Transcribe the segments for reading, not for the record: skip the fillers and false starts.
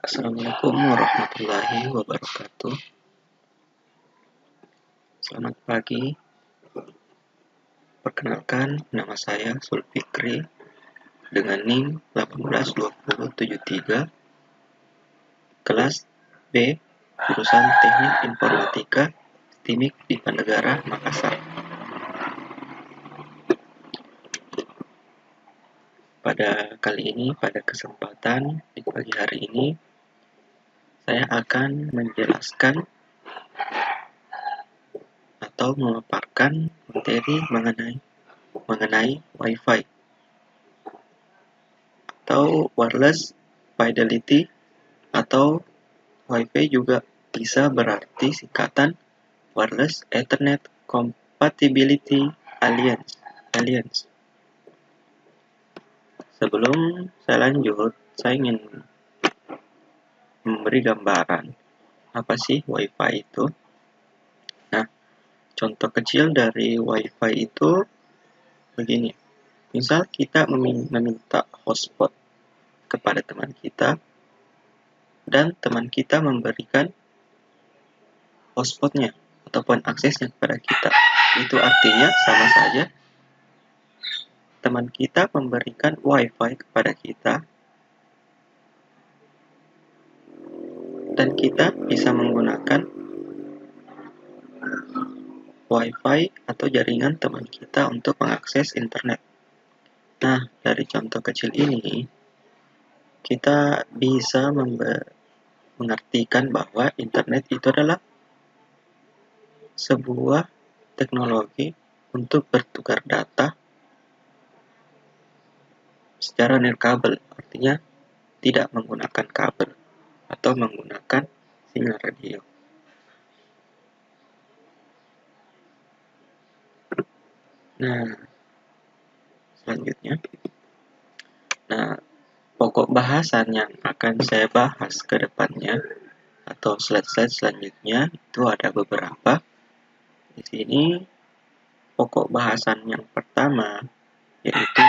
Assalamualaikum warahmatullahi wabarakatuh. Selamat pagi. Perkenalkan, nama saya Sulfikri dengan NIM 182073, kelas B, jurusan Teknik Informatika, STIMIK Dipa Negara, Makassar. Pada kali ini, pada kesempatan di pagi hari ini, saya akan menjelaskan atau memaparkan materi mengenai Wi-Fi atau wireless fidelity, atau Wi-Fi juga bisa berarti singkatan Wireless Ethernet Compatibility Alliance. Sebelum saya lanjut, saya ingin memberi gambaran apa sih Wi-Fi itu. Nah, contoh kecil dari Wi-Fi itu begini. Misal kita meminta hotspot kepada teman kita, dan teman kita memberikan hotspotnya ataupun aksesnya kepada kita. Itu artinya sama saja teman kita memberikan Wi-Fi kepada kita, dan kita bisa menggunakan Wi-Fi atau jaringan teman kita untuk mengakses internet. Nah, dari contoh kecil ini, kita bisa mengartikan bahwa internet itu adalah sebuah teknologi untuk bertukar data secara nirkabel, artinya tidak menggunakan kabel atau menggunakan sinyal radio. Nah, selanjutnya, pokok bahasan yang akan saya bahas ke depannya atau slide-slide selanjutnya itu ada beberapa. Di sini pokok bahasan yang pertama yaitu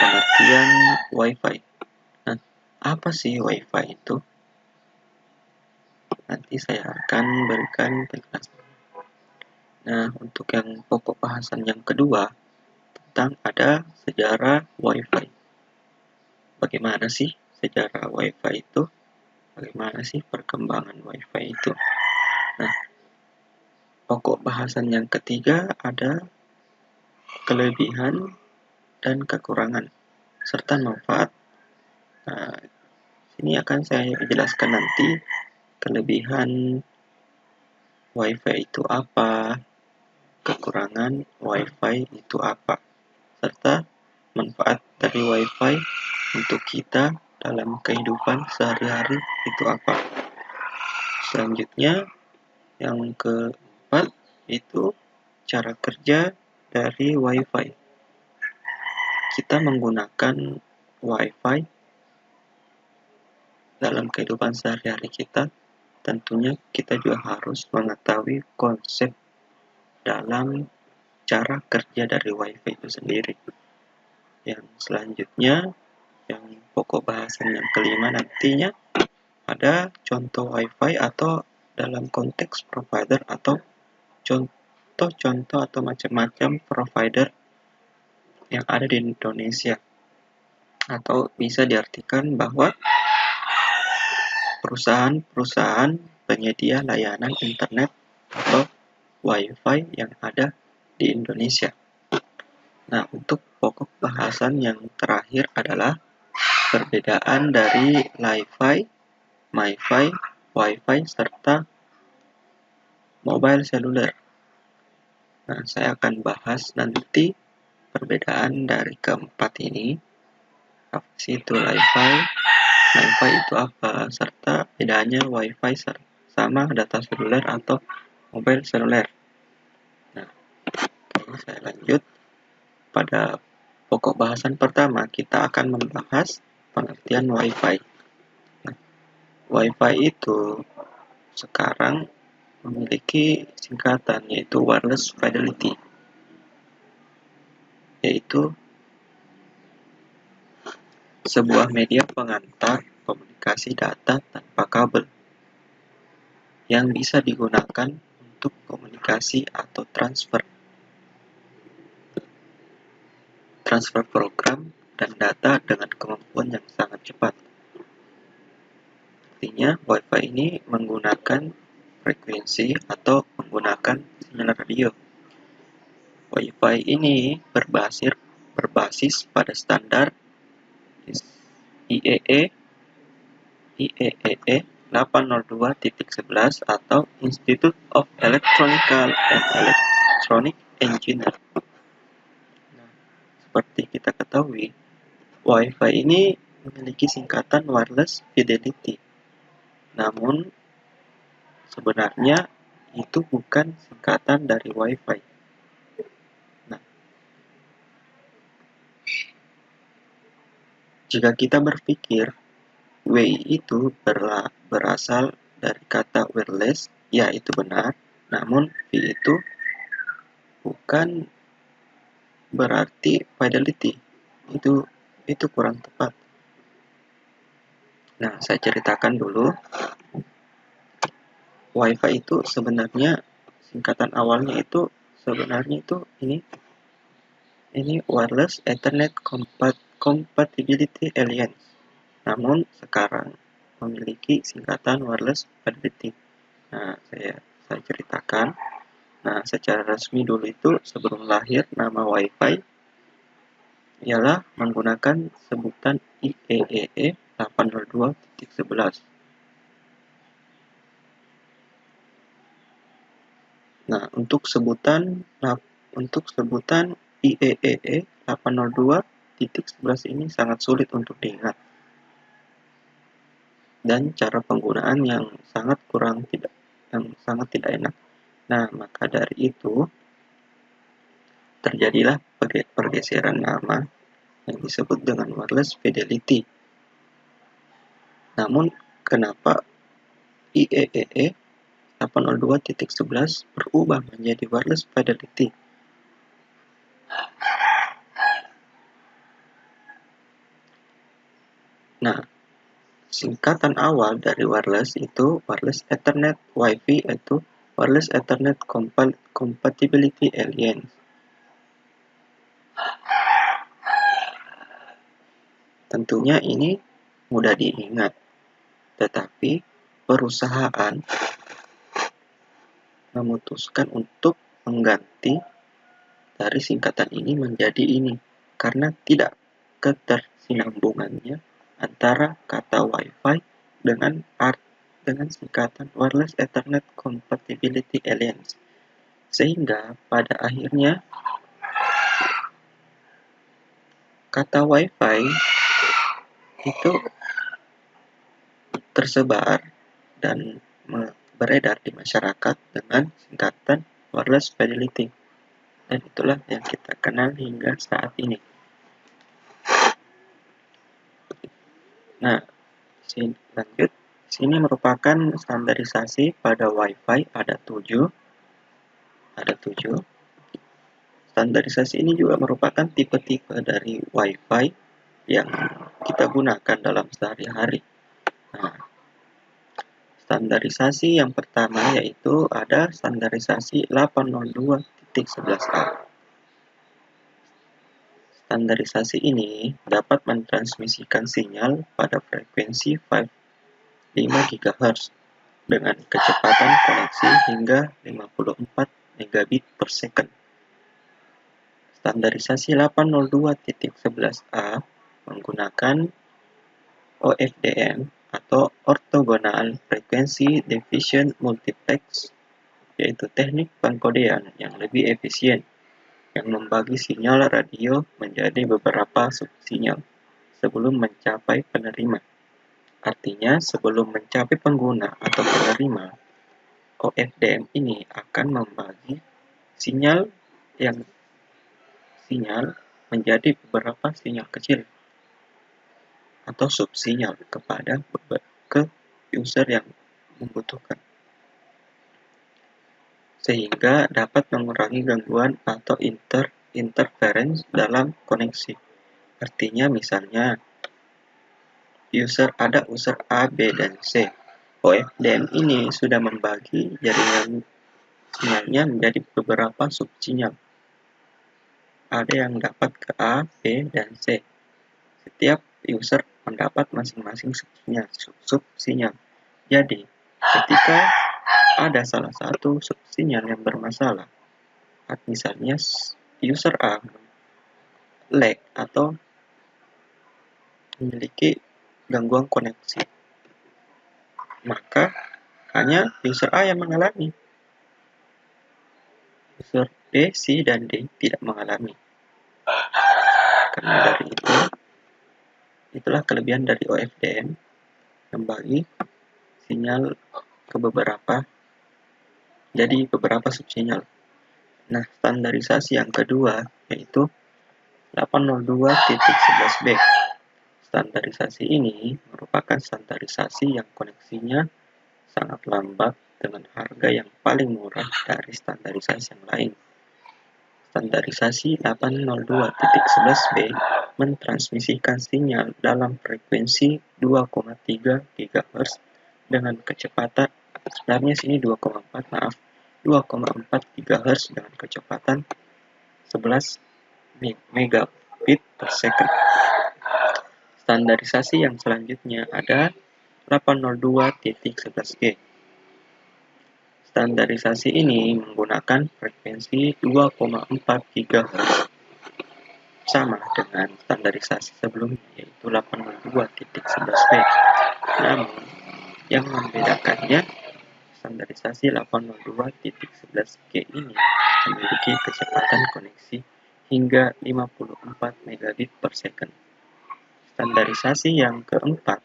pengertian Wi-Fi. Nah, apa sih Wi-Fi itu? Nanti saya akan berikan penjelasan. Nah, untuk yang pokok bahasan yang kedua tentang ada sejarah Wi-Fi. Bagaimana sih sejarah Wi-Fi itu? Bagaimana sih perkembangan Wi-Fi itu? Nah, pokok bahasan yang ketiga ada kelebihan dan kekurangan serta manfaat. Nah, ini akan saya jelaskan nanti kelebihan Wi-Fi itu apa, kekurangan Wi-Fi itu apa, serta manfaat dari Wi-Fi untuk kita dalam kehidupan sehari-hari itu apa. Selanjutnya, yang keempat itu cara kerja dari Wi-Fi. Kita menggunakan Wi-Fi dalam kehidupan sehari-hari kita, tentunya kita juga harus mengetahui konsep dalam cara kerja dari Wi-Fi itu sendiri. Yang selanjutnya, yang pokok bahasan yang kelima nantinya ada contoh Wi-Fi atau dalam konteks provider atau contoh-contoh atau macam-macam provider yang ada di Indonesia, atau bisa diartikan bahwa perusahaan-perusahaan penyedia layanan internet atau Wi-Fi yang ada di Indonesia. Nah, untuk pokok bahasan yang terakhir adalah perbedaan dari Li-Fi, Mi-Fi, Wi-Fi, serta mobile seluler. Nah, saya akan bahas nanti perbedaan dari keempat ini. Apa sih itu Li-Fi, Mi-Fi itu apa, serta bedanya Wi-Fi sama data seluler atau mobile seluler. Nah, saya lanjut. Pada pokok bahasan pertama, kita akan membahas pengertian Wi-Fi. Nah, Wi-Fi itu sekarang memiliki singkatan yaitu Wireless Fidelity, yaitu sebuah media pengantar komunikasi data tanpa kabel yang bisa digunakan untuk komunikasi atau transfer program dan data dengan kemampuan yang sangat cepat. Artinya, Wi-Fi ini menggunakan frekuensi atau menggunakan sinyal radio. Wi-Fi ini berbasis pada standar IEEE 802.11 atau Institute of Electrical and Electronic Engineer. Nah, seperti kita ketahui, Wi-Fi ini memiliki singkatan Wireless Fidelity. Namun, sebenarnya itu bukan singkatan dari Wi-Fi. Nah, jika kita berpikir WI itu berasal dari kata wireless, ya itu benar. Namun, V itu bukan berarti fidelity. Itu kurang tepat. Nah, saya ceritakan dulu. Wi-Fi itu sebenarnya singkatan awalnya itu sebenarnya itu ini Wireless Ethernet Compatibility Alliance. Namun sekarang memiliki singkatan Wireless Fidelity. Nah, saya ceritakan. Nah, secara resmi dulu itu sebelum lahir nama Wi-Fi ialah menggunakan sebutan IEEE 802.11. Nah, untuk sebutan IEEE 802.11 ini sangat sulit untuk diingat. Dan cara penggunaan yang sangat tidak enak. Nah, maka dari itu terjadilah pergeseran nama yang disebut dengan Wireless Fidelity. Namun, kenapa IEEE 802.11 berubah menjadi Wireless Fidelity? Nah, singkatan awal dari wireless itu Wireless Ethernet Wi-Fi itu Wireless Ethernet Compatibility Alliance. Tentunya ini mudah diingat, tetapi perusahaan memutuskan untuk mengganti dari singkatan ini menjadi ini karena tidak ketersinambungannya antara kata Wi-Fi dengan singkatan Wireless Ethernet Compatibility Alliance, sehingga pada akhirnya kata Wi-Fi itu tersebar dan beredar di masyarakat dengan singkatan Wireless Fidelity, dan itulah yang kita kenal hingga saat ini. Nah, lanjut. Sini merupakan standarisasi pada Wi-Fi ada 7. Standarisasi ini juga merupakan tipe-tipe dari Wi-Fi yang kita gunakan dalam sehari-hari. Nah, standarisasi yang pertama yaitu ada standarisasi 802.11a. Standarisasi ini dapat mentransmisikan sinyal pada frekuensi 5 GHz dengan kecepatan koneksi hingga 54 megabit per second. Standarisasi 802.11a menggunakan OFDM atau Orthogonal Frequency Division Multiplex, yaitu teknik pengkodean yang lebih efisien yang membagi sinyal radio menjadi beberapa subsinyal sebelum mencapai penerima. Artinya, sebelum mencapai pengguna atau penerima, OFDM ini akan membagi sinyal menjadi beberapa sinyal kecil atau subsinyal ke user yang membutuhkan, sehingga dapat mengurangi gangguan atau interference dalam koneksi. Artinya misalnya ada user A, B, dan C. OFDM ini sudah membagi jaringan sinyalnya menjadi beberapa subsinyal. Ada yang dapat ke A, B, dan C. Setiap user mendapat masing-masing subsinyal. Jadi, ketika ada salah satu subsinyal yang bermasalah, misalnya user A lag atau memiliki gangguan koneksi, maka hanya user A yang mengalami. User B, C, dan D tidak mengalami. Karena dari itulah kelebihan dari OFDM, membagi sinyal ke beberapa subsinyal. Nah, standarisasi yang kedua yaitu 802.11b. Standarisasi ini merupakan standarisasi yang koneksinya sangat lambat dengan harga yang paling murah dari standarisasi yang lain. Standarisasi 802.11b mentransmisikan sinyal dalam frekuensi 2,3 GHz dengan kecepatan, sebenarnya sini 2,4 GHz dengan kecepatan 11 megabit per second. Standarisasi yang selanjutnya ada 802.11g. Standarisasi ini menggunakan frekuensi 2,4 GHz. Sama dengan standarisasi sebelumnya yaitu 802.11b. Namun, yang membedakannya standarisasi 802.11g ini memiliki kecepatan koneksi hingga 54 megabit per second. Standarisasi yang keempat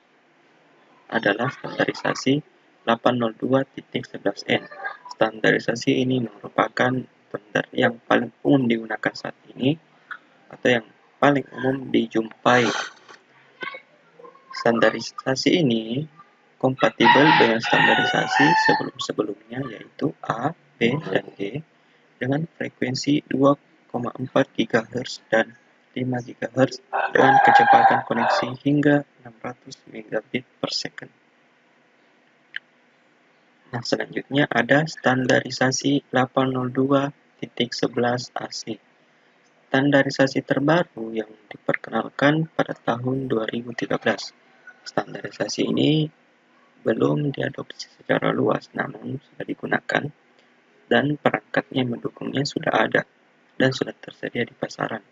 adalah standarisasi 802.11n. Standarisasi ini merupakan standar yang paling umum digunakan saat ini atau yang paling umum dijumpai. Standarisasi ini kompatibel dengan standarisasi sebelum-sebelumnya yaitu A, B, dan G dengan frekuensi 2,4 GHz dan 5 GHz dengan kecepatan koneksi hingga 600 megabit per second. Nah, selanjutnya ada standarisasi 802.11 AC. Standarisasi terbaru yang diperkenalkan pada tahun 2013. Standarisasi ini belum diadopsi secara luas, namun sudah digunakan dan perangkatnya yang mendukungnya sudah ada dan sudah tersedia di pasaran.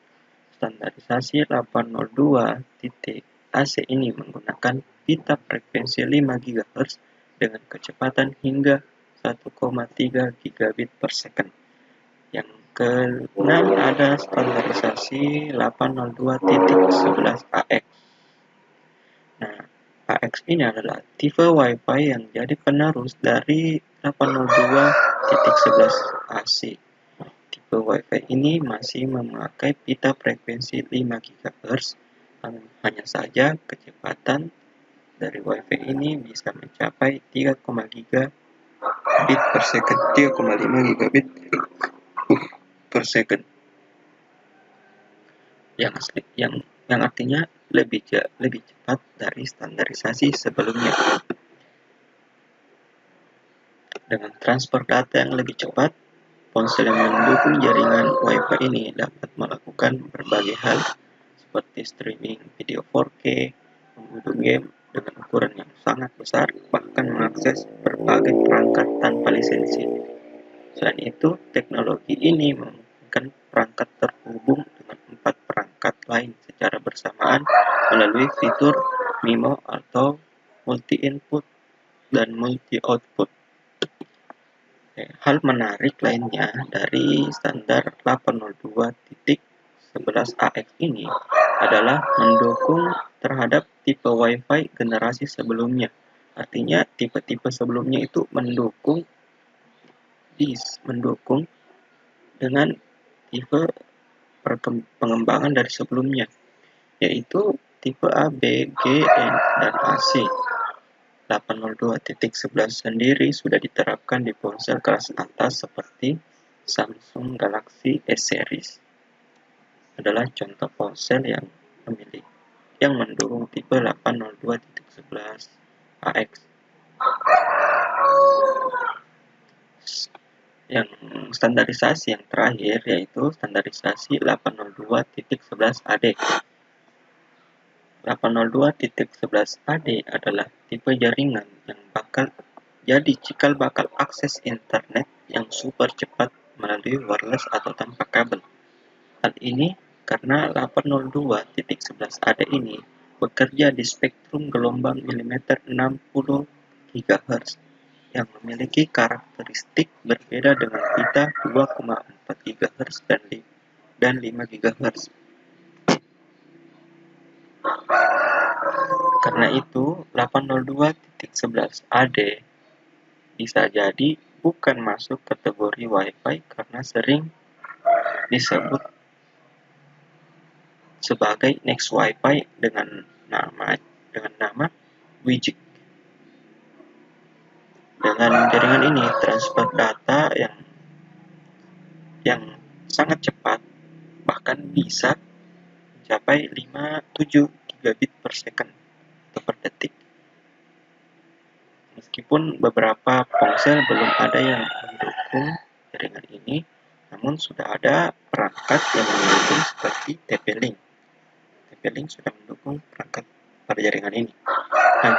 Standarisasi 802.AC ini menggunakan pita frekuensi 5 GHz dengan kecepatan hingga 1,3 gigabit per second. Yang keenam ada standarisasi 802.11ax. Nah, AX ini adalah tipe Wi-Fi yang jadi penerus dari 802.11ac. Tipe Wi-Fi ini masih memakai pita frekuensi 5 GHz, hanya saja kecepatan dari Wi-Fi ini bisa mencapai 3,5 gigabit per second. Yang artinya lebih cepat dari standarisasi sebelumnya. Dengan transfer data yang lebih cepat, ponsel yang mendukung jaringan Wi-Fi ini dapat melakukan berbagai hal seperti streaming video 4K, mengunduh game dengan ukuran yang sangat besar, bahkan mengakses berbagai perangkat tanpa lisensi. Selain itu, teknologi ini memungkinkan perangkat terhubung dengan 4 perangkat lain secara bersamaan melalui fitur MIMO atau multi-input dan multi-output. Hal menarik lainnya dari standar 802.11ax ini adalah mendukung terhadap tipe Wi-Fi generasi sebelumnya. Artinya tipe-tipe sebelumnya itu mendukung dengan tipe pengembangan dari sebelumnya, yaitu tipe A, B, G, dan AC. 802.11 sendiri sudah diterapkan di ponsel kelas atas seperti Samsung Galaxy S Series. Adalah contoh ponsel yang yang mendukung tipe 802.11 AX. Yang standarisasi yang terakhir yaitu standarisasi 802.11 AD. 802.11 AD adalah tipe jaringan yang bakal jadi cikal bakal akses internet yang super cepat melalui wireless atau tanpa kabel. Hal ini karena 802.11 AD ini bekerja di spektrum gelombang milimeter 60 GHz yang memiliki karakteristik berbeda dengan pita 2,4 GHz dan 5 GHz. Karena itu, 802.11 AD bisa jadi bukan masuk kategori Wi-Fi karena sering disebut sebagai Next Wi-Fi dengan nama WiGig. Dengan jaringan ini, transfer data yang sangat cepat, bahkan bisa mencapai 57 gigabit per second atau per detik. Meskipun beberapa ponsel belum ada yang mendukung jaringan ini, namun sudah ada perangkat yang mendukung seperti TP-Link. TP-Link sudah mendukung perangkat pada jaringan ini. Nah,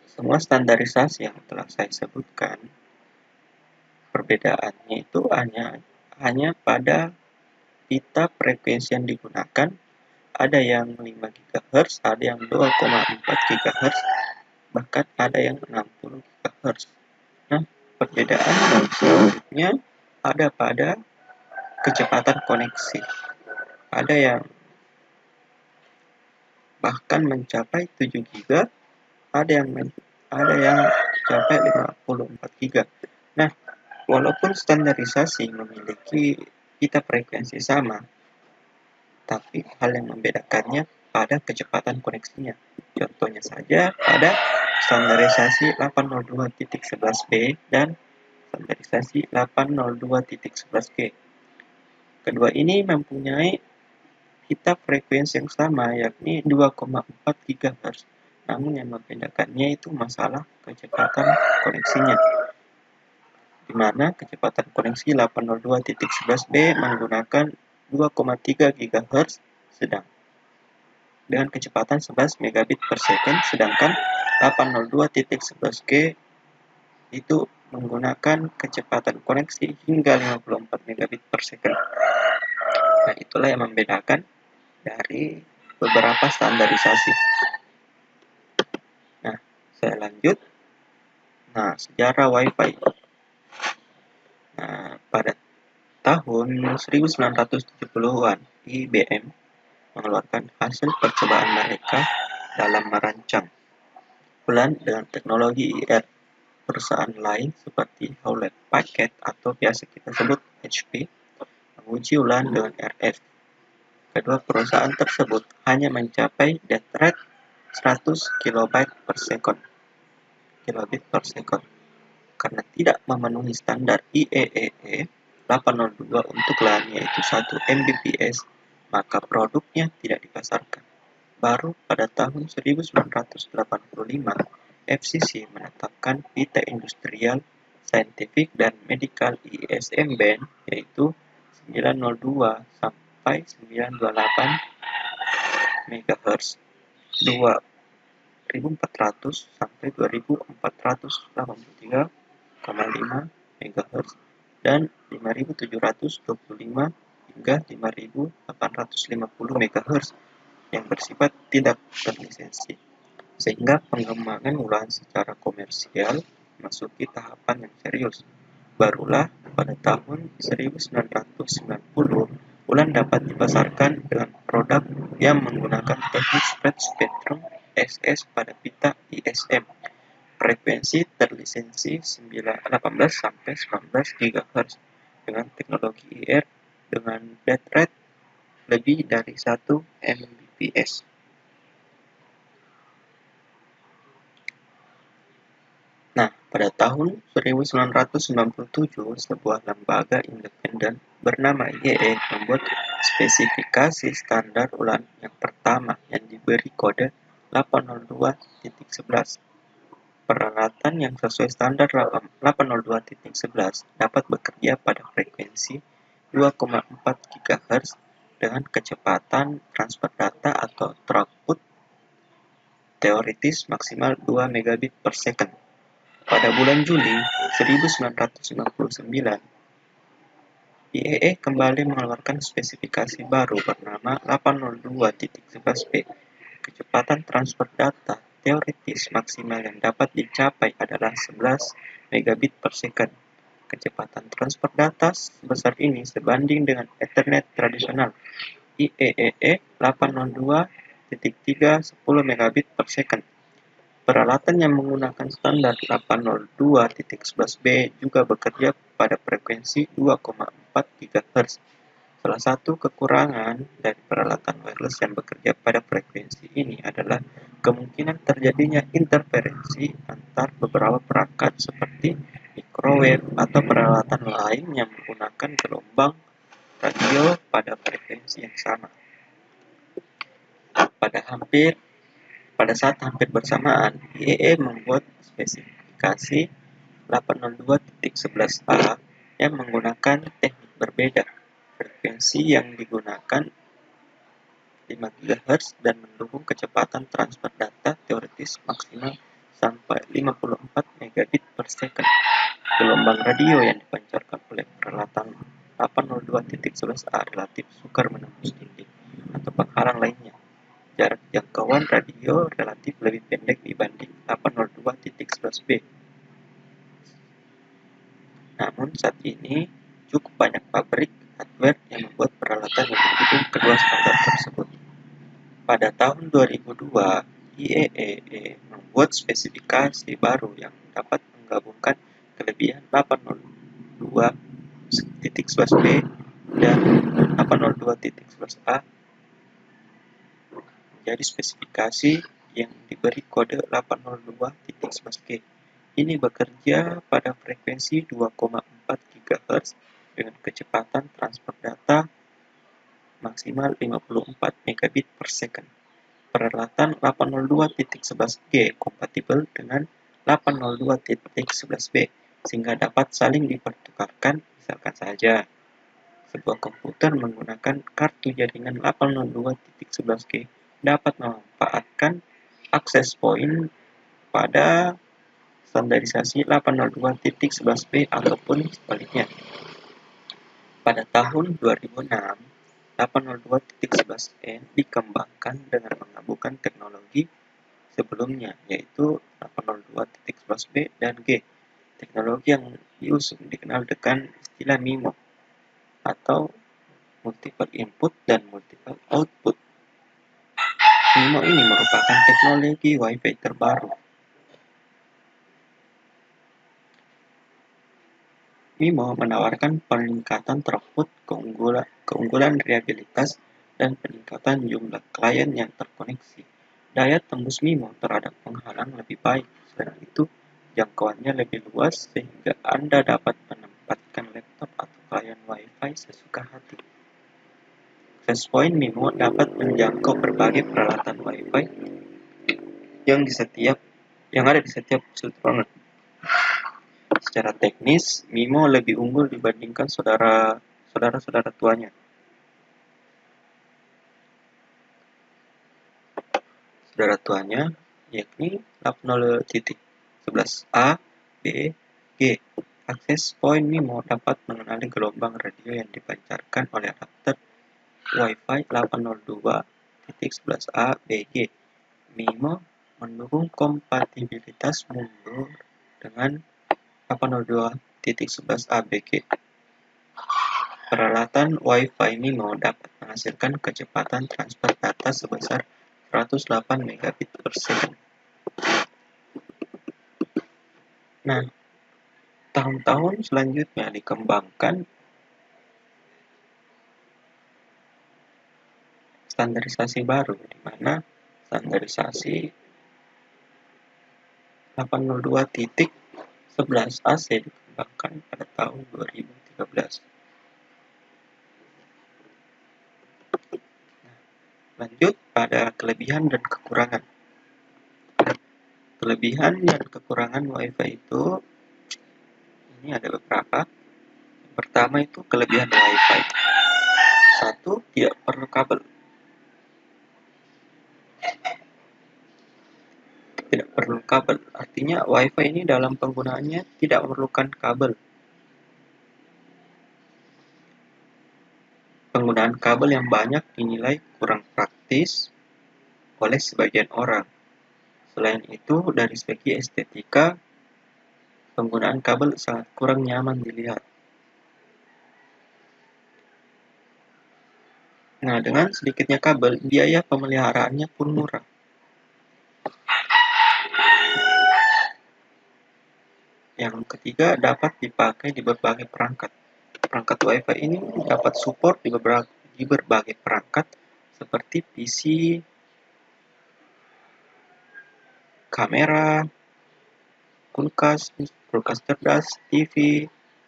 semua standarisasi yang telah saya sebutkan, perbedaannya itu hanya pada pita frekuensi yang digunakan. Ada yang 5 GHz, ada yang 2,4 GHz, bahkan ada yang 60 GHz. Nah, perbedaan selanjutnya ada pada kecepatan koneksi. Ada yang bahkan mencapai 7 GB, ada yang mencapai 54 GB. Nah, walaupun standarisasi memiliki pita frekuensi sama, tapi hal yang membedakannya pada kecepatan koneksinya. Contohnya saja pada standarisasi 802.11b dan standarisasi 802.11g. Kedua ini mempunyai pita frekuensi yang sama, yakni 2,4 GHz. Namun yang membedakannya itu masalah kecepatan koneksinya, di mana kecepatan koneksi 802.11b menggunakan 2,3 GHz dengan kecepatan 11 megabit per second, sedangkan 802.11g itu menggunakan kecepatan koneksi hingga 54 megabit per second. Nah, itulah yang membedakan dari beberapa standarisasi. Nah, saya lanjut. Nah, sejarah Wi-Fi. Nah, pada tahun 1970-an, IBM mengeluarkan hasil percobaan mereka dalam merancang ulang dengan teknologi IR. Perusahaan lain seperti Hewlett Packard atau biasa kita sebut HP menguji ulang dengan RF. Kedua perusahaan tersebut hanya mencapai data rate 100 kilobit per second karena tidak memenuhi standar IEEE 802 untuk LAN yaitu 1 Mbps, maka produknya tidak dipasarkan. Baru pada tahun 1985, FCC menetapkan pita industrial, scientific, dan medical ISM band yaitu 902 sampai 928 MHz, 2400 sampai 2483,5 MHz, dan 5725 hingga 5850 MHz yang bersifat tidak berlisensi, sehingga pengembangan ulang secara komersial memasuki tahapan yang serius. Barulah pada tahun 1990 ulang dapat dipasarkan dengan produk yang menggunakan teknik spread spectrum SS pada pita ISM. Frekuensi terlisensi 18 sampai 19 GHz dengan teknologi IR dengan data rate lebih dari 1 Mbps. Nah, pada tahun 1997, sebuah lembaga independen bernama IEE membuat spesifikasi standar ulang yang pertama yang diberi kode 802.11. Peralatan yang sesuai standar 802.11 dapat bekerja pada frekuensi 2,4 GHz dengan kecepatan transfer data atau throughput teoritis maksimal 2 megabit per second. Pada bulan Juli 1999, IEE kembali mengeluarkan spesifikasi baru bernama 802.11b. Kecepatan transfer data teoritis maksimal yang dapat dicapai adalah 11 megabit per second. Kecepatan transfer data sebesar ini sebanding dengan Ethernet tradisional IEEE 802.3 10 megabit per second. Peralatan yang menggunakan standar 802.11b juga bekerja pada frekuensi 2,4 GHz. Salah satu kekurangan dari peralatan wireless yang bekerja pada frekuensi ini adalah kemungkinan terjadinya interferensi antar beberapa perangkat seperti microwave atau peralatan lain yang menggunakan gelombang radio pada frekuensi yang sama. Pada saat hampir bersamaan, IEE membuat spesifikasi 802.11a yang menggunakan teknik berbeda. Frekuensi yang digunakan 5 GHz dan mendukung kecepatan transfer data teoritis maksimal sampai 54 megabit per second. Gelombang radio yang dipancarkan oleh peralatan 802.11a relatif sukar menembus dinding atau penghalang lainnya. Jarak jangkauan radio relatif lebih pendek dibanding 802.11b. Namun saat ini cukup banyak pabrik hardware yang membuat peralatan yang mendukung kedua standar tersebut. Pada tahun 2002, IEEE membuat spesifikasi baru yang dapat menggabungkan kelebihan 802.11b dan 802.11a menjadi spesifikasi yang diberi kode 802.11g. Ini bekerja pada frekuensi 2,4 GHz dengan kecepatan transfer data maksimal 54 megabit per second. Peralatan 802.11g kompatibel dengan 802.11b sehingga dapat saling dipertukarkan. Misalkan saja sebuah komputer menggunakan kartu jaringan 802.11g dapat memanfaatkan akses point pada standarisasi 802.11b ataupun sebaliknya. Pada tahun 2006, 802.11n dikembangkan dengan menggabungkan teknologi sebelumnya, yaitu 802.11b dan G. Teknologi yang diusung dikenal dengan istilah MIMO atau multiple input dan multiple output. MIMO ini merupakan teknologi Wi-Fi terbaru. MIMO menawarkan peningkatan throughput, keunggulan reliabilitas, dan peningkatan jumlah klien yang terkoneksi. Daya tembus MIMO terhadap penghalang lebih baik. Selain itu, jangkauannya lebih luas sehingga Anda dapat menempatkan laptop atau klien Wi-Fi sesuka hati. Access point MIMO dapat menjangkau berbagai peralatan Wi-Fi yang ada di setiap sudut ruangan. Secara teknis, MIMO lebih unggul dibandingkan saudara-saudara tuanya. Saudara tuanya yakni 802.11a, b, g. Akses point MIMO dapat mengenali gelombang radio yang dipancarkan oleh adapter Wi-Fi 802.11a, bg. MIMO mendukung kompatibilitas mundur dengan 802.11a, bg. Peralatan Wi-Fi MIMO dapat menghasilkan kecepatan transfer data sebesar 108 megabit per second. Nah, tahun-tahun selanjutnya dikembangkan standarisasi baru, di mana standarisasi 802.11 11 AC dikembangkan pada tahun 2013. Lanjut pada kelebihan dan kekurangan. Kelebihan dan kekurangan WiFi itu, ini ada beberapa. Pertama itu kelebihan WiFi. Satu, tidak perlu kabel. Tidak perlu kabel. Artinya WiFi ini dalam penggunaannya tidak memerlukan kabel. Penggunaan kabel yang banyak dinilai kurang praktis oleh sebagian orang. Selain itu, dari segi estetika, penggunaan kabel sangat kurang nyaman dilihat. Nah, dengan sedikitnya kabel, biaya pemeliharaannya pun murah. Yang ketiga, dapat dipakai di berbagai perangkat. Perangkat WiFi ini dapat support di berbagai perangkat seperti PC, kamera, kulkas cerdas, TV,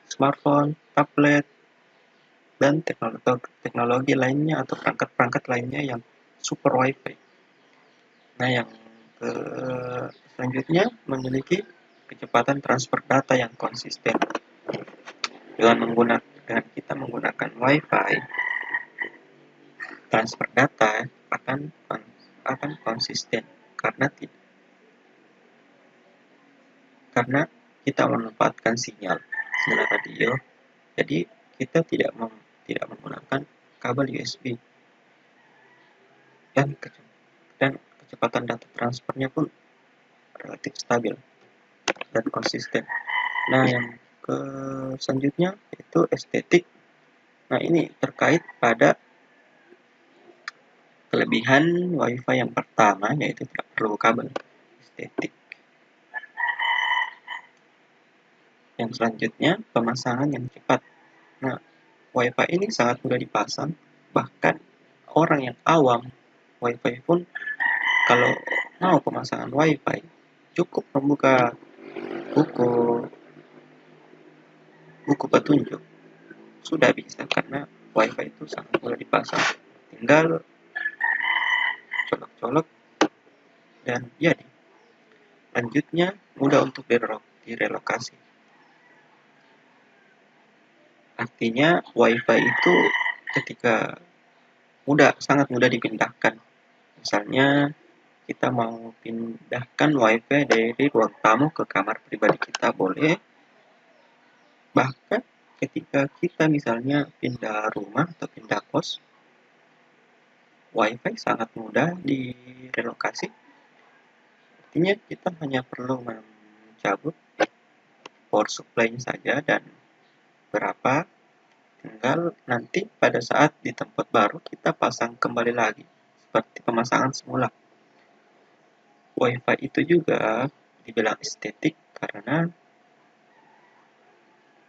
smartphone, tablet, dan teknologi lainnya atau perangkat-perangkat lainnya yang super WiFi. Nah, yang selanjutnya memiliki kecepatan transfer data yang konsisten. Dengan kita menggunakan WiFi, transfer data akan konsisten karena kita menempatkan sinyal radio. Jadi kita tidak menggunakan kabel USB dan kecepatan data transfernya pun relatif stabil dan konsisten. Nah, yang selanjutnya itu estetik. Nah, ini terkait pada kelebihan WiFi yang pertama, yaitu tidak perlu kabel, estetik. Yang selanjutnya, pemasangan yang cepat. Nah, WiFi ini sangat mudah dipasang, bahkan orang yang awam WiFi pun kalau mau pemasangan WiFi cukup membuka buku petunjuk, sudah bisa karena WiFi itu sangat mudah dipasang. Tinggal colok-colok dan jadi. Lanjutnya, mudah untuk direlokasi. Artinya WiFi itu sangat mudah dipindahkan. Misalnya kita mau pindahkan WiFi dari ruang tamu ke kamar pribadi kita, boleh. Bahkan ketika kita misalnya pindah rumah atau pindah kos, WiFi sangat mudah direlokasi. Artinya kita hanya perlu mencabut power supply saja dan berapa, tinggal nanti pada saat di tempat baru kita pasang kembali lagi seperti pemasangan semula. WiFi itu juga dibilang estetik karena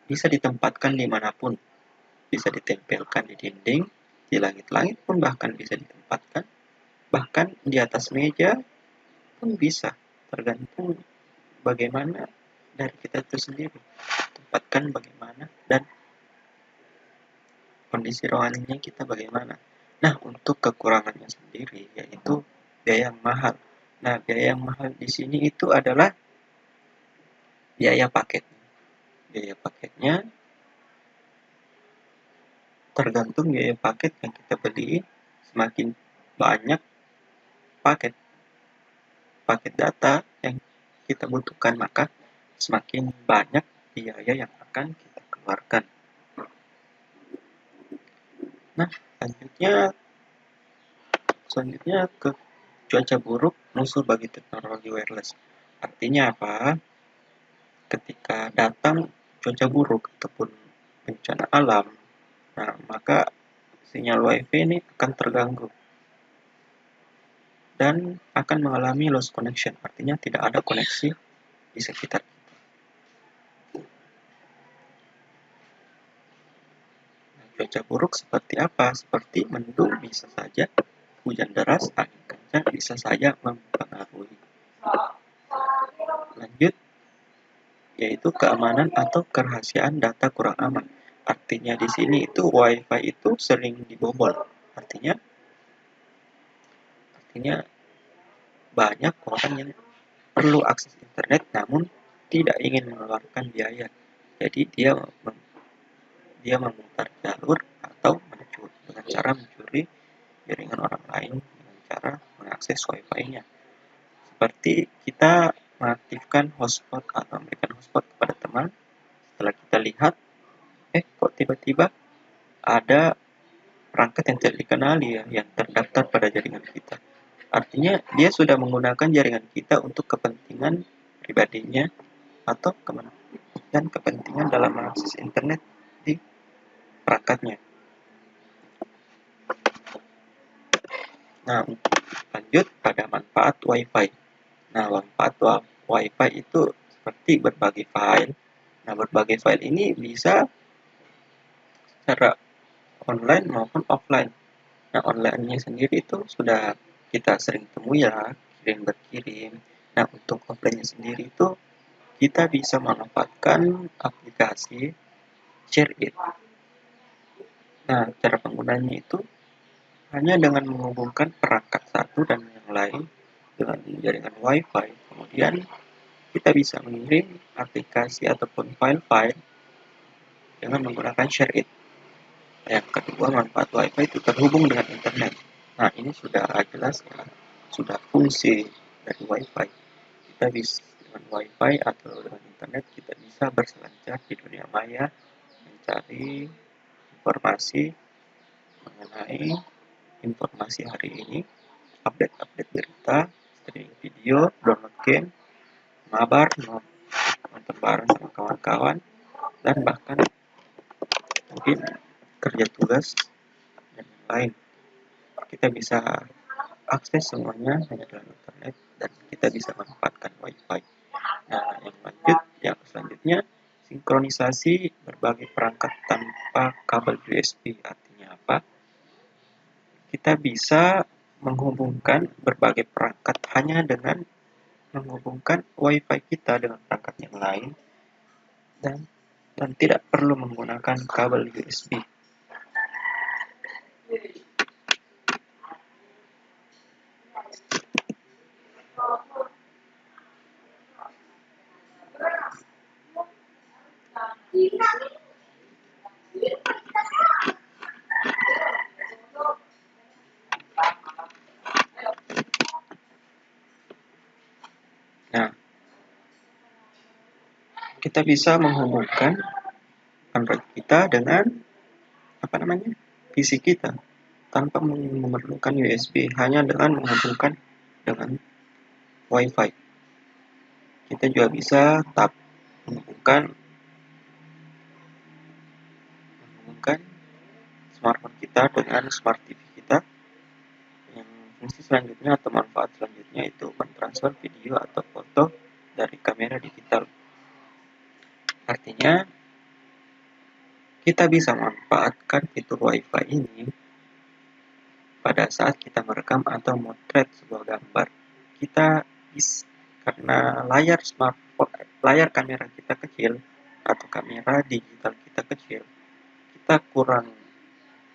bisa ditempatkan dimanapun, bisa ditempelkan di dinding, di langit-langit pun bahkan bisa ditempatkan, bahkan di atas meja pun bisa, tergantung bagaimana dari kita itu sendiri, tempatkan bagaimana dan kondisi rohaninya kita bagaimana. Nah, untuk kekurangannya sendiri yaitu biaya yang mahal. Nah, biaya yang mahal di sini itu adalah biaya paket. Biaya paketnya tergantung biaya paket yang kita beli. Semakin banyak paket data yang kita butuhkan, maka semakin banyak biaya yang akan kita keluarkan. Nah, selanjutnya ke cuaca buruk, musuh bagi teknologi wireless. Artinya apa? Ketika datang cuaca buruk ataupun bencana alam, nah maka sinyal WiFi ini akan terganggu dan akan mengalami lost connection. Artinya tidak ada koneksi di sekitar kita. Nah, cuaca buruk seperti apa? Seperti mendung bisa saja, hujan deras, angin kencang bisa saja mempengaruhi. Lanjut, yaitu keamanan atau kerahasiaan data kurang aman. Artinya di sini itu WiFi itu sering dibobol. Artinya banyak orang yang perlu akses internet namun tidak ingin mengeluarkan biaya. Jadi dia memutar jalur atau dengan cara mencuri jaringan orang lain dengan cara mengakses WiFi-nya. Seperti kita mengaktifkan hotspot atau memberikan hotspot kepada teman, setelah kita lihat, kok tiba-tiba ada perangkat yang tidak dikenali ya, yang terdaftar pada jaringan kita. Artinya dia sudah menggunakan jaringan kita untuk kepentingan pribadinya atau dan kepentingan dalam mengakses internet di perangkatnya. Nah, lanjut pada manfaat WiFi. Nah, manfaat WiFi itu seperti berbagi file. Nah, berbagi file ini bisa secara online maupun offline. Nah, online-nya sendiri itu sudah kita sering temui ya, kirim berkirim. Nah, untuk offline-nya sendiri itu kita bisa memanfaatkan aplikasi ShareIt. Nah, cara penggunanya itu hanya dengan menghubungkan perangkat satu dan yang lain dengan jaringan WiFi. Kemudian kita bisa mengirim aplikasi ataupun file-file dengan menggunakan ShareIt. Yang kedua, manfaat WiFi itu terhubung dengan internet. Nah, ini sudah jelas ya, sudah fungsi dari WiFi. Kita bisa dengan WiFi atau dengan internet kita bisa berselancar di dunia maya, mencari informasi mengenai informasi hari ini, update-update berita, streaming video, download game, mabar, nonton bareng sama kawan-kawan, dan bahkan mungkin kerja tugas dan lain. Kita bisa akses semuanya hanya dalam internet dan kita bisa manfaatkan WiFi. Nah, yang selanjutnya sinkronisasi berbagai perangkat tanpa kabel USB. Artinya apa? Kita bisa menghubungkan berbagai perangkat hanya dengan menghubungkan WiFi kita dengan perangkat yang lain dan tidak perlu menggunakan kabel USB. Nah, kita bisa menghubungkan Android kita dengan PC kita tanpa memerlukan USB, hanya dengan menghubungkan dengan WiFi. Kita juga bisa menghubungkan smartphone kita dengan smart TV kita. Yang fungsi selanjutnya atau manfaat selanjutnya itu mentransfer video atau foto dari kamera digital. Artinya kita bisa memanfaatkan fitur WiFi ini pada saat kita merekam atau motret sebuah gambar. Kita bisa, karena layar kamera kita kecil atau kamera digital kita kecil, kita kurang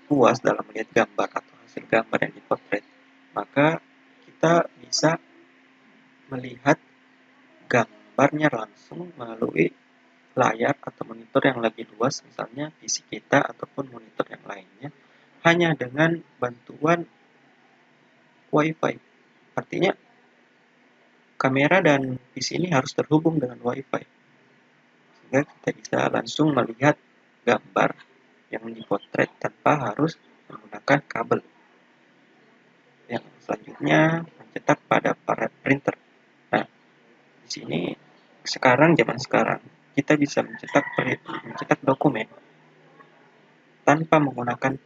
puas dalam melihat gambar atau hasil gambar yang dipotret, maka kita bisa melihat gambarnya langsung melalui layar atau monitor yang lebih luas, misalnya PC kita ataupun monitor yang lainnya, hanya dengan bantuan WiFi. Artinya kamera dan PC ini harus terhubung dengan WiFi sehingga kita bisa langsung melihat gambar yang dipotret tanpa harus menggunakan kabel. Yang selanjutnya mencetak pada printer. Nah, di sini zaman sekarang kita bisa mencetak dokumen tanpa menggunakan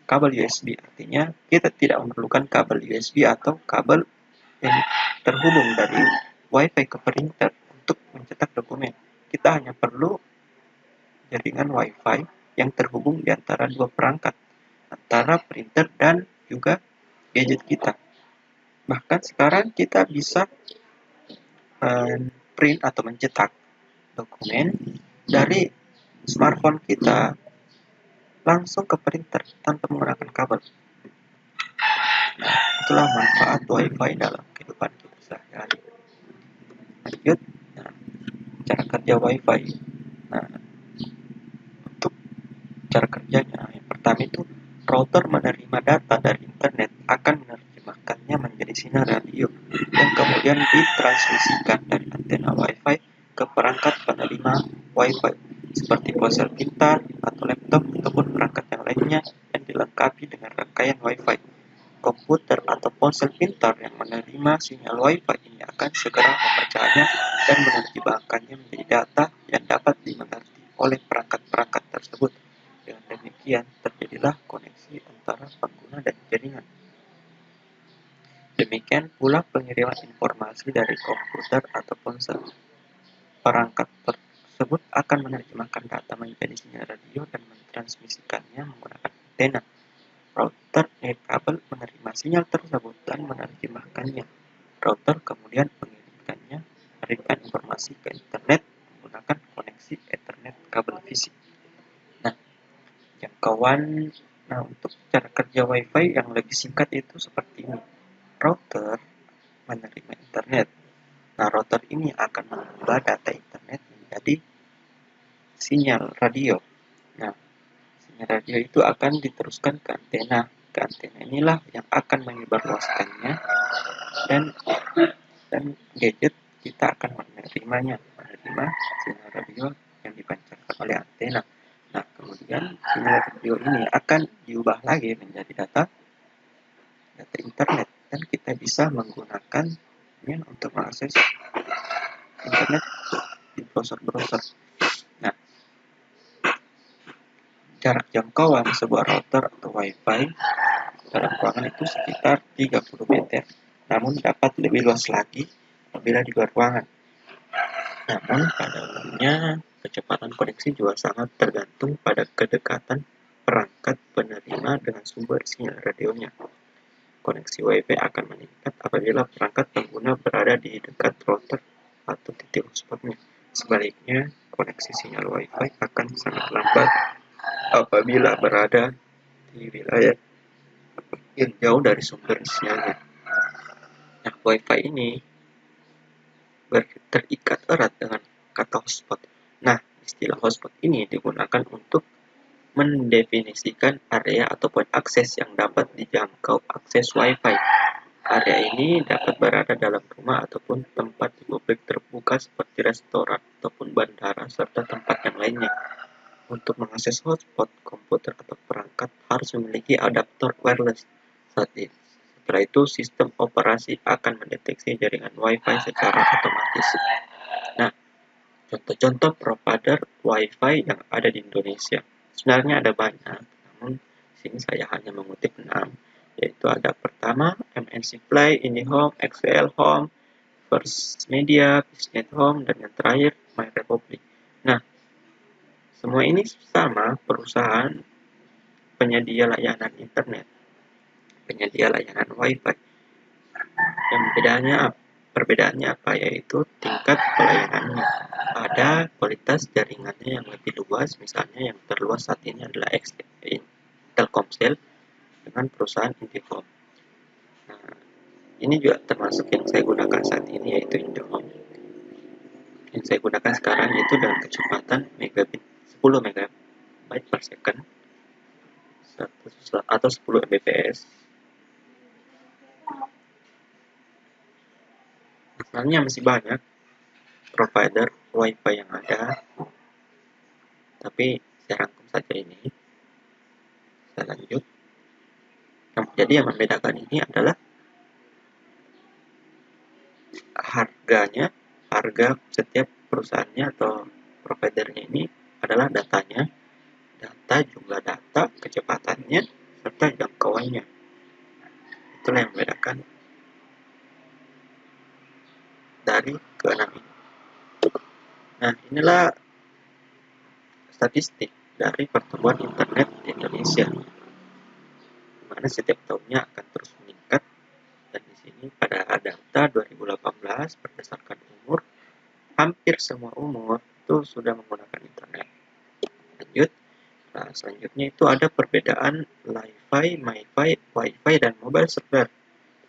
kabel USB. Artinya kita tidak memerlukan kabel USB atau kabel yang terhubung dari WiFi ke printer untuk mencetak dokumen. Kita hanya perlu jaringan WiFi yang terhubung di antara dua perangkat, antara printer dan juga gadget kita. Bahkan sekarang kita bisa print atau mencetak dokumen dari smartphone kita langsung ke printer tanpa menggunakan kabel. Nah, itulah manfaat WiFi dalam kehidupan kita sehari-hari. Lanjut, nah, cara kerja WiFi. Nah, untuk cara kerjanya, yang pertama itu router menerima data dari internet akan menerjemahkannya menjadi sinyal radio yang kemudian ditransmisikan dari antena WiFi ke perangkat penerima WiFi seperti ponsel pintar atau laptop ataupun perangkat yang lainnya yang dilengkapi dengan rangkaian WiFi. Komputer atau ponsel pintar yang menerima sinyal WiFi ini akan segera memecahnya dan menerjemahkannya menjadi data yang dapat dimengerti oleh perangkat-perangkat tersebut. Dengan demikian, terjadilah koneksi antara pengguna dan jaringan. Demikian pula pengiriman informasi dari komputer atau ponsel. Perangkat tersebut akan menerjemahkan data menjadi sinyal radio dan mentransmisikannya menggunakan antena. Router kabel menerima sinyal tersebut dan menerjemahkannya. Router kemudian mengirimkan informasi ke internet menggunakan koneksi Ethernet kabel fisik. Nah, jangkauan untuk cara kerja WiFi yang lebih singkat itu seperti ini. Router menerima internet. Nah, router ini akan mengubah data internet menjadi sinyal radio. Nah, sinyal radio itu akan diteruskan ke antena. Ke antena inilah yang akan menyebarluaskannya dan gadget kita akan menerima sinyal radio yang dipancarkan oleh antena. Nah, kemudian sinyal radio ini akan diubah lagi menjadi data internet dan kita bisa menggunakannya untuk mengakses internet di browser-browser. Nah, jarak jangkauan sebuah router atau WiFi dalam ruangan itu sekitar 30 meter, namun dapat lebih luas lagi apabila di luar ruangan. Namun pada umumnya kecepatan koneksi juga sangat tergantung pada kedekatan perangkat penerima dengan sumber sinyal radionya. Koneksi WiFi akan meningkat apabila perangkat pengguna berada di dekat router atau titik hotspotnya. Sebaliknya, koneksi sinyal WiFi akan sangat lambat apabila berada di wilayah yang jauh dari sumber sinyalnya. Nah, WiFi ini terikat erat dengan kata hotspot. Nah, istilah hotspot ini digunakan untuk mendefinisikan area ataupun akses yang dapat dijangkau akses WiFi. Area ini dapat berada dalam rumah ataupun tempat di publik terbuka seperti restoran ataupun bandara serta tempat yang lainnya. Untuk mengakses hotspot, komputer atau perangkat harus memiliki adaptor wireless. Setelah itu, sistem operasi akan mendeteksi jaringan WiFi secara otomatis. Nah, contoh-contoh provider WiFi yang ada di Indonesia. Sebenarnya ada banyak, namun di sini saya hanya mengutip 6, yaitu ada pertama MNC Play, IndiHome, XL Home, First Media, Bisnet Home, dan yang terakhir My Republic. Nah, semua ini sama perusahaan penyedia layanan internet, penyedia layanan WiFi. Yang perbedaannya apa? Yaitu tingkat pelayanannya. Ada kualitas jaringannya yang lebih luas, misalnya yang terluas saat ini adalah Telkomsel dengan perusahaan IndiHome. Nah, ini juga termasuk yang saya gunakan saat ini, yaitu IndiHome. Yang saya gunakan sekarang itu dengan kecepatan 10 MB per second atau 10 Mbps. Sebenarnya masih banyak provider WiFi yang ada, tapi saya rangkum saja ini. Saya lanjut. Jadi yang membedakan ini adalah harga setiap perusahaannya atau providernya ini adalah datanya, jumlah data, kecepatannya, serta jangkauannya. Itulah yang membedakan dari keenam ini. Nah, inilah statistik dari pertumbuhan internet di Indonesia, di mana setiap tahunnya akan terus meningkat. Dan di sini pada data 2018 berdasarkan umur, hampir semua umur itu atau sudah menggunakan internet. Lanjut. Nah, selanjutnya itu ada perbedaan Li-Fi, MiFi, Wi-Fi, dan mobile server.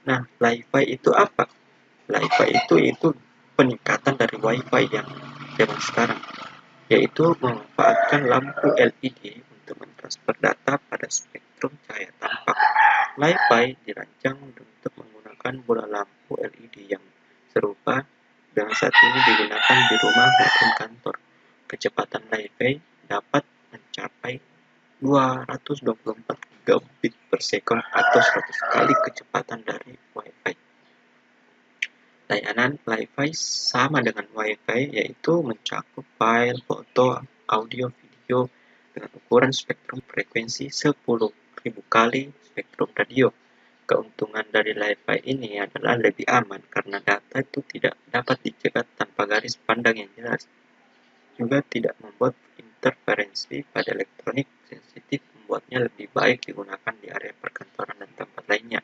Nah, Li-Fi itu apa? Li-Fi itu peningkatan dari Wi-Fi yang zaman sekarang, yaitu memanfaatkan lampu LED untuk mentransfer data pada spektrum cahaya tampak. Li-Fi dirancang untuk menggunakan bola lampu LED yang serupa dengan saat ini digunakan di rumah maupun kantor. Kecepatan Li-Fi dapat mencapai 224 gigabit per second atau 100 kali kecepatan dari Wi-Fi. Layanan Li-Fi sama dengan Wi-Fi, yaitu mencakup file, foto, audio, video dengan ukuran spektrum frekuensi 10.000 kali spektrum radio. Keuntungan dari Li-Fi ini adalah lebih aman karena data itu tidak dapat dicegat tanpa garis pandang yang jelas. Juga tidak membuat interferensi pada elektronik sensitif, membuatnya lebih baik digunakan di area perkantoran dan tempat lainnya.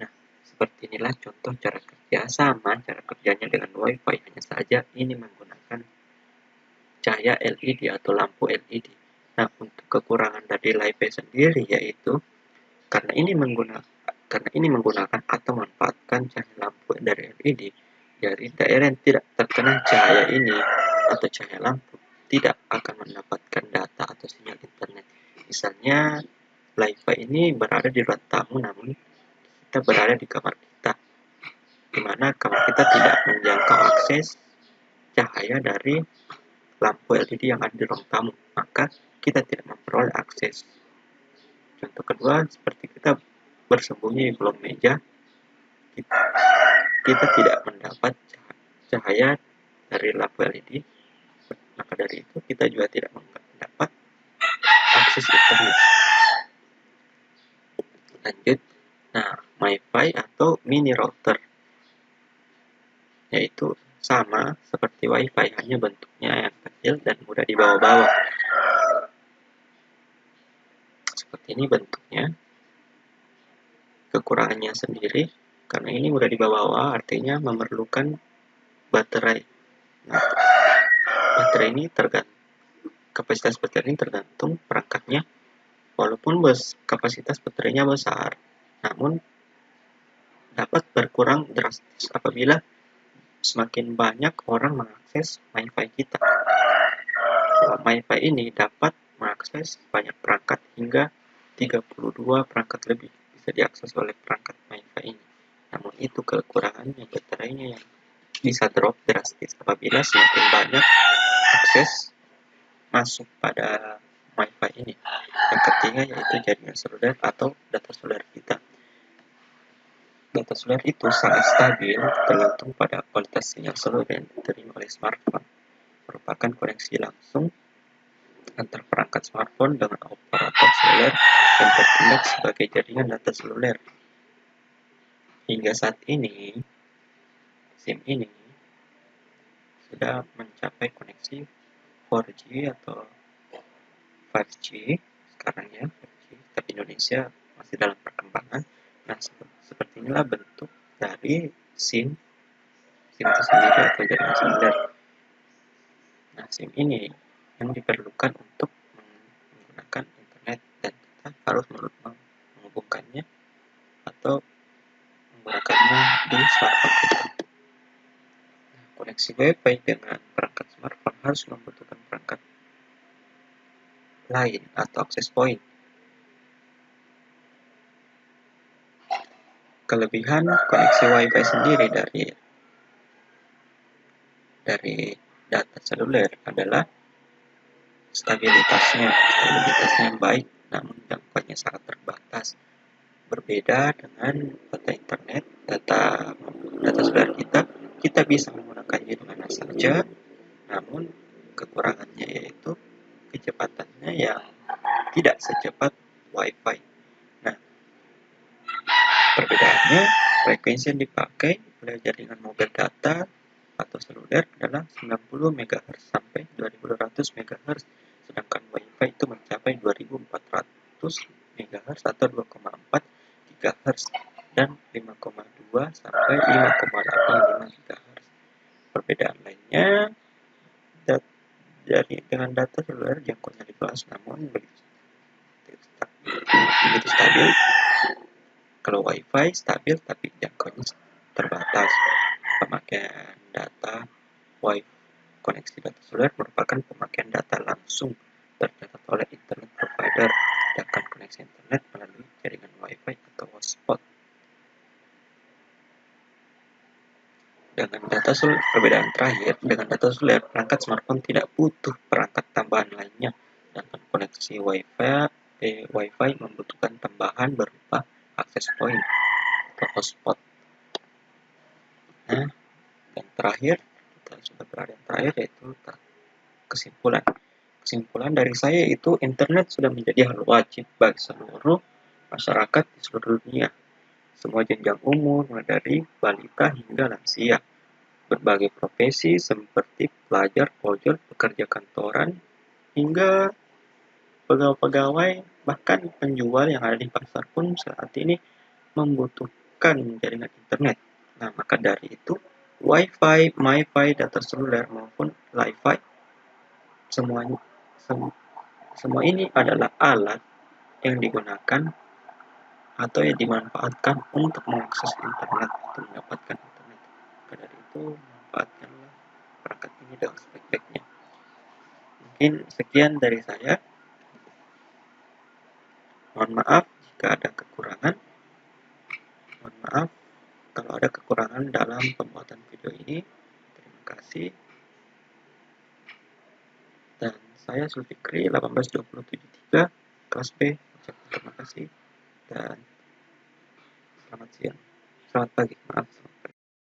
Nah, seperti inilah contoh cara kerja. Sama cara kerjanya dengan Wi-Fi, hanya saja ini menggunakan cahaya LED atau lampu LED. Nah, untuk kekurangan dari Li-Fi sendiri yaitu karena ini menggunakan atau memanfaatkan cahaya lampu dari LED, dari daerah yang tidak terkena cahaya ini atau cahaya lampu tidak akan mendapatkan data atau sinyal internet. Misalnya, Li-Fi ini berada di ruang tamu, namun kita berada di kamar kita, di mana kamar kita tidak menjangkau akses cahaya dari lampu LED yang ada di ruang tamu, maka kita tidak memperoleh akses. Contoh kedua, seperti kita bersembunyi di kolong meja, kita tidak mendapat cahaya dari lampu LED, maka dari itu kita juga tidak mendapat akses internet. Lanjut. Nah, MiFi atau mini router, yaitu sama seperti Wi-Fi, hanya bentuknya yang kecil dan mudah dibawa-bawa. Seperti ini bentuknya. Kekurangannya sendiri, karena ini mudah dibawa-bawa, artinya memerlukan baterai. Nah, baterai ini kapasitas baterai ini tergantung perangkatnya. Walaupun kapasitas baterainya besar, namun dapat berkurang drastis apabila semakin banyak orang mengakses MiFi kita. MiFi ini dapat mengakses banyak perangkat hingga 32 perangkat lebih bisa diakses oleh perangkat MiFi ini. Namun itu kekurangannya, baterainya yang bisa drop drastis apabila semakin banyak akses masuk pada MiFi ini. Yang ketiga yaitu jaringan seluler atau data seluler kita. Data seluler itu sangat stabil tergantung pada kualitas sinyal seluler yang diterima oleh smartphone. Merupakan koneksi langsung antar perangkat smartphone dengan operator seluler yang bertindak sebagai jaringan data seluler. Hingga saat ini, SIM ini sudah mencapai koneksi 4G atau 5G sekarang ya, 5G, tapi Indonesia masih dalam perkembangan. Nah, seperti inilah bentuk dari SIM itu sendiri atau jaringan seluler. Nah, SIM ini yang diperlukan untuk menggunakan internet dan kita harus menghubungkannya atau menggunakannya di smartphone kita. Nah, koneksi Wi-Fi dengan perangkat smartphone harus membutuhkan perangkat lain atau akses point. Kelebihan koneksi Wi-Fi sendiri dari data seluler adalah stabilitasnya yang baik, namun jangkauannya sangat terbatas. Berbeda dengan data internet, data seluler kita bisa menggunakannya di mana saja, namun kekurangannya yaitu kecepatannya yang tidak secepat Wi-Fi. Nah, perbedaannya frekuensi yang dipakai oleh jaringan mobile data atau seluler adalah 90 MHz sampai 2200 MHz, sedangkan Wi-Fi itu mencapai 2400 MHz atau 2,4 GHz dan 5,2 sampai 5,85 GHz. Perbedaan lainnya dengan data seluler jangkauannya luas, namun begitu stabil. Kalau WiFi stabil tapi jangkauannya terbatas. Pemakaian data WiFi koneksi data seluler merupakan pemakaian data langsung tercatat oleh internet provider, sedangkan koneksi internet melalui jaringan WiFi atau hotspot. Perbedaan terakhir, dengan data seluler, perangkat smartphone tidak butuh perangkat tambahan lainnya, sedangkan koneksi WiFi membutuhkan tambahan berupa akses point atau hotspot. Nah, yang terakhir, kita sudah berada yang terakhir, yaitu kesimpulan. Kesimpulan dari saya itu internet sudah menjadi hal wajib bagi seluruh masyarakat di seluruh dunia. Semua jenjang umur, mulai dari balita hingga lansia. Berbagai profesi seperti pelajar, ojol, pekerja kantoran, hingga pegawai-pegawai, bahkan penjual yang ada di pasar pun saat ini membutuhkan jaringan internet. Nah, maka dari itu, WiFi, MiFi, data seluler maupun Li-Fi, semua ini adalah alat yang digunakan atau yang dimanfaatkan untuk mengakses internet atau mendapatkan internet. Maka dari itu, manfaatkanlah perangkat ini dengan sebaik-baiknya. Mungkin sekian dari saya. Mohon maaf jika ada kekurangan. Mohon maaf kalau ada kekurangan dalam pembuatan video ini. Terima kasih. Dan saya Zulfikri 18273 kelas B. Terima kasih dan selamat siang. Selamat pagi. Maaf.